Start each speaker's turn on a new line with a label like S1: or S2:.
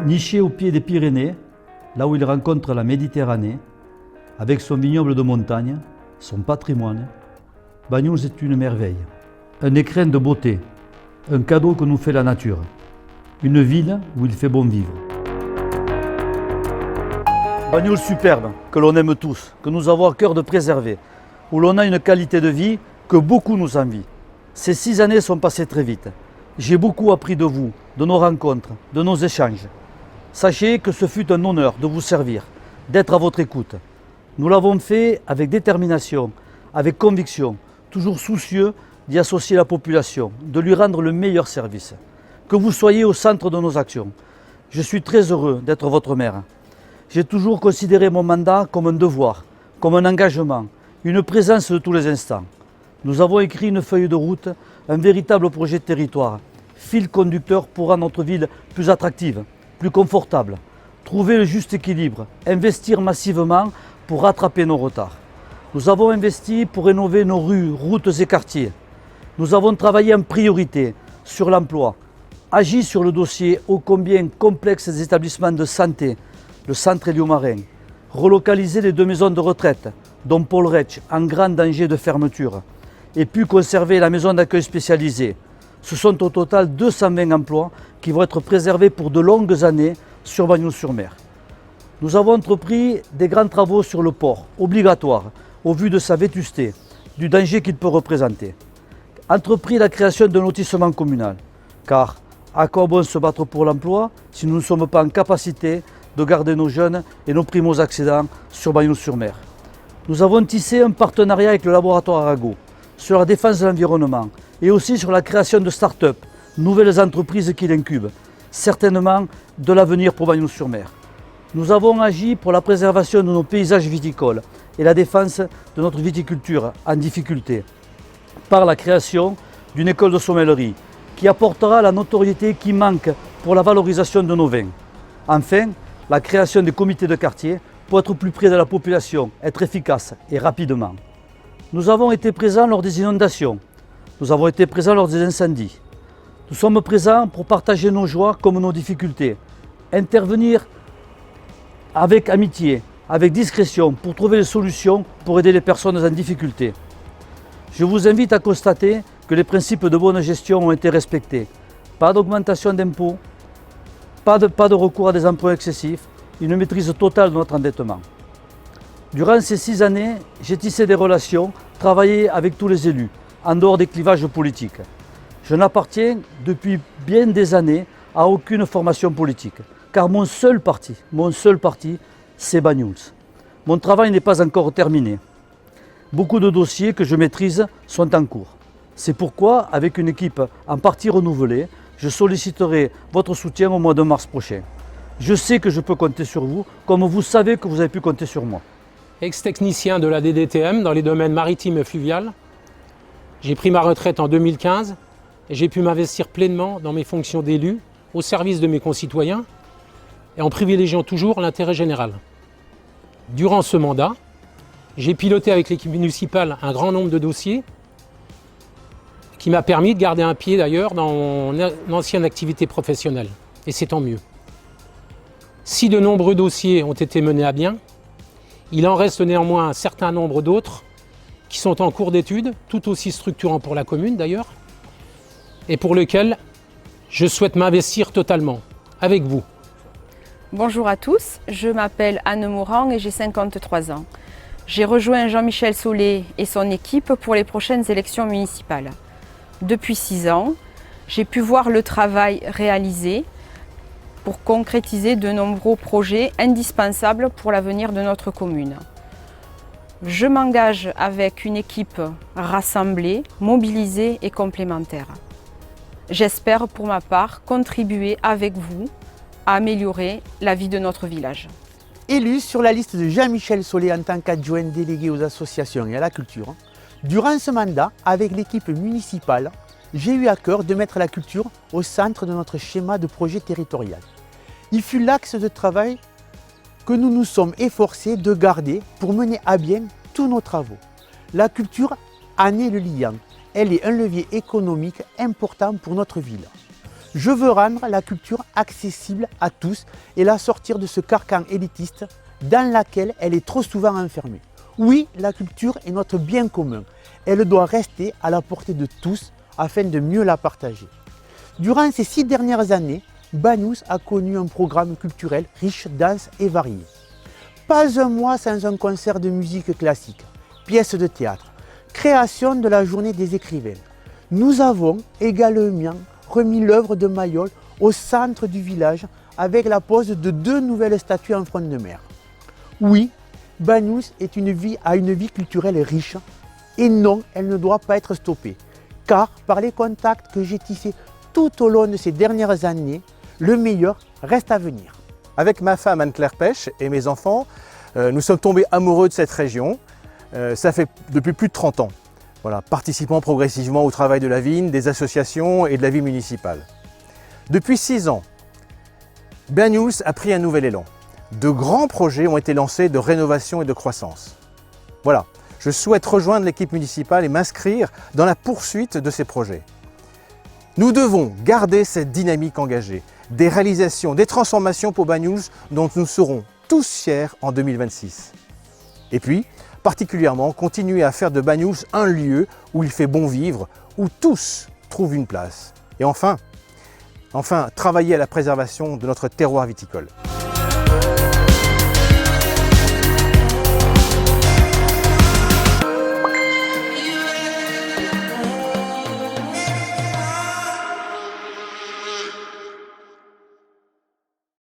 S1: Niché au pied des Pyrénées, là où il rencontre la Méditerranée, avec son vignoble de montagne, son patrimoine, Banyuls est une merveille. Un écrin de beauté, un cadeau que nous fait la nature. Une ville où il fait bon vivre. Banyuls superbe, que l'on aime tous, que nous avons à cœur de préserver, où l'on a une qualité de vie que beaucoup nous envient. Ces 6 années sont passées très vite. J'ai beaucoup appris de vous, de nos rencontres, de nos échanges. Sachez que ce fut un honneur de vous servir, d'être à votre écoute. Nous l'avons fait avec détermination, avec conviction, toujours soucieux d'y associer la population, de lui rendre le meilleur service. Que vous soyez au centre de nos actions. Je suis très heureux d'être votre maire. J'ai toujours considéré mon mandat comme un devoir, comme un engagement, une présence de tous les instants. Nous avons écrit une feuille de route, un véritable projet de territoire, fil conducteur pour rendre notre ville plus attractive, plus confortable, trouver le juste équilibre, investir massivement pour rattraper nos retards. Nous avons investi pour rénover nos rues, routes et quartiers. Nous avons travaillé en priorité sur l'emploi, agi sur le dossier ô combien complexe des établissements de santé, le centre Éliomarin, relocalisé les 2 maisons de retraite, dont Paul Retsch, en grand danger de fermeture, et pu conserver la maison d'accueil spécialisée. Ce sont au total 220 emplois qui vont être préservés pour de longues années sur Banyuls-sur-Mer. Nous avons entrepris des grands travaux sur le port, obligatoires, au vu de sa vétusté, du danger qu'il peut représenter. Entrepris la création d'un lotissement communal, car à quoi bon se battre pour l'emploi si nous ne sommes pas en capacité de garder nos jeunes et nos primo-accédants sur Banyuls-sur-Mer. Nous avons tissé un partenariat avec le laboratoire Arago sur la défense de l'environnement et aussi sur la création de start-up, nouvelles entreprises qui l'incubent, certainement de l'avenir pour Banyuls-sur-Mer. Nous avons agi pour la préservation de nos paysages viticoles et la défense de notre viticulture en difficulté, par la création d'une école de sommellerie qui apportera la notoriété qui manque pour la valorisation de nos vins. Enfin, la création des comités de quartier pour être plus près de la population, être efficace et rapidement. Nous avons été présents lors des inondations, nous avons été présents lors des incendies. Nous sommes présents pour partager nos joies comme nos difficultés, intervenir avec amitié, avec discrétion pour trouver des solutions pour aider les personnes en difficulté. Je vous invite à constater que les principes de bonne gestion ont été respectés. Pas d'augmentation d'impôts, pas de recours à des emprunts excessifs, une maîtrise totale de notre endettement. Durant ces 6 années, j'ai tissé des relations, travaillé avec tous les élus, en dehors des clivages politiques. Je n'appartiens depuis bien des années à aucune formation politique, car mon seul parti, c'est Banyuls. Mon travail n'est pas encore terminé. Beaucoup de dossiers que je maîtrise sont en cours. C'est pourquoi, avec une équipe en partie renouvelée, je solliciterai votre soutien au mois de mars prochain. Je sais que je peux compter sur vous, comme vous savez que vous avez pu compter sur moi.
S2: Ex-technicien de la DDTM dans les domaines maritimes et fluviales, j'ai pris ma retraite en 2015 et j'ai pu m'investir pleinement dans mes fonctions d'élu au service de mes concitoyens et en privilégiant toujours l'intérêt général. Durant ce mandat, j'ai piloté avec l'équipe municipale un grand nombre de dossiers qui m'a permis de garder un pied d'ailleurs dans mon ancienne activité professionnelle. Et c'est tant mieux. Si de nombreux dossiers ont été menés à bien, il en reste néanmoins un certain nombre d'autres qui sont en cours d'étude, tout aussi structurants pour la commune d'ailleurs, et pour lesquels je souhaite m'investir totalement, avec vous.
S3: Bonjour à tous, je m'appelle Anne Morand et j'ai 53 ans. J'ai rejoint Jean-Michel Solé et son équipe pour les prochaines élections municipales. Depuis 6 ans, j'ai pu voir le travail réalisé pour concrétiser de nombreux projets indispensables pour l'avenir de notre commune. Je m'engage avec une équipe rassemblée, mobilisée et complémentaire. J'espère pour ma part contribuer avec vous à améliorer la vie de notre village.
S4: Élu sur la liste de Jean-Michel Solé en tant qu'adjoint délégué aux associations et à la culture, durant ce mandat, avec l'équipe municipale, j'ai eu à cœur de mettre la culture au centre de notre schéma de projet territorial. Il fut l'axe de travail que nous nous sommes efforcés de garder pour mener à bien tous nos travaux. La culture en est le liant. Elle est un levier économique important pour notre ville. Je veux rendre la culture accessible à tous et la sortir de ce carcan élitiste dans lequel elle est trop souvent enfermée. Oui, la culture est notre bien commun. Elle doit rester à la portée de tous afin de mieux la partager. Durant ces 6 dernières années, Banous a connu un programme culturel riche, dense et varié. Pas un mois sans un concert de musique classique, pièces de théâtre, création de la journée des écrivains. Nous avons également remis l'œuvre de Mayol au centre du village avec la pose de 2 nouvelles statues en front de mer. Oui, Banous a une vie culturelle riche et non, elle ne doit pas être stoppée. Car par les contacts que j'ai tissés tout au long de ces dernières années, le meilleur reste à venir.
S5: Avec ma femme Anne-Claire Pêche et mes enfants, nous sommes tombés amoureux de cette région. Ça fait depuis plus de 30 ans. Voilà, participant progressivement au travail de la vigne, des associations et de la vie municipale. Depuis 6 ans, Banous a pris un nouvel élan. De grands projets ont été lancés de rénovation et de croissance. Voilà, je souhaite rejoindre l'équipe municipale et m'inscrire dans la poursuite de ces projets. Nous devons garder cette dynamique engagée, des réalisations, des transformations pour Banous dont nous serons tous fiers en 2026. Et puis, particulièrement, continuer à faire de Banous un lieu où il fait bon vivre, où tous trouvent une place. Et enfin, travailler à la préservation de notre terroir viticole.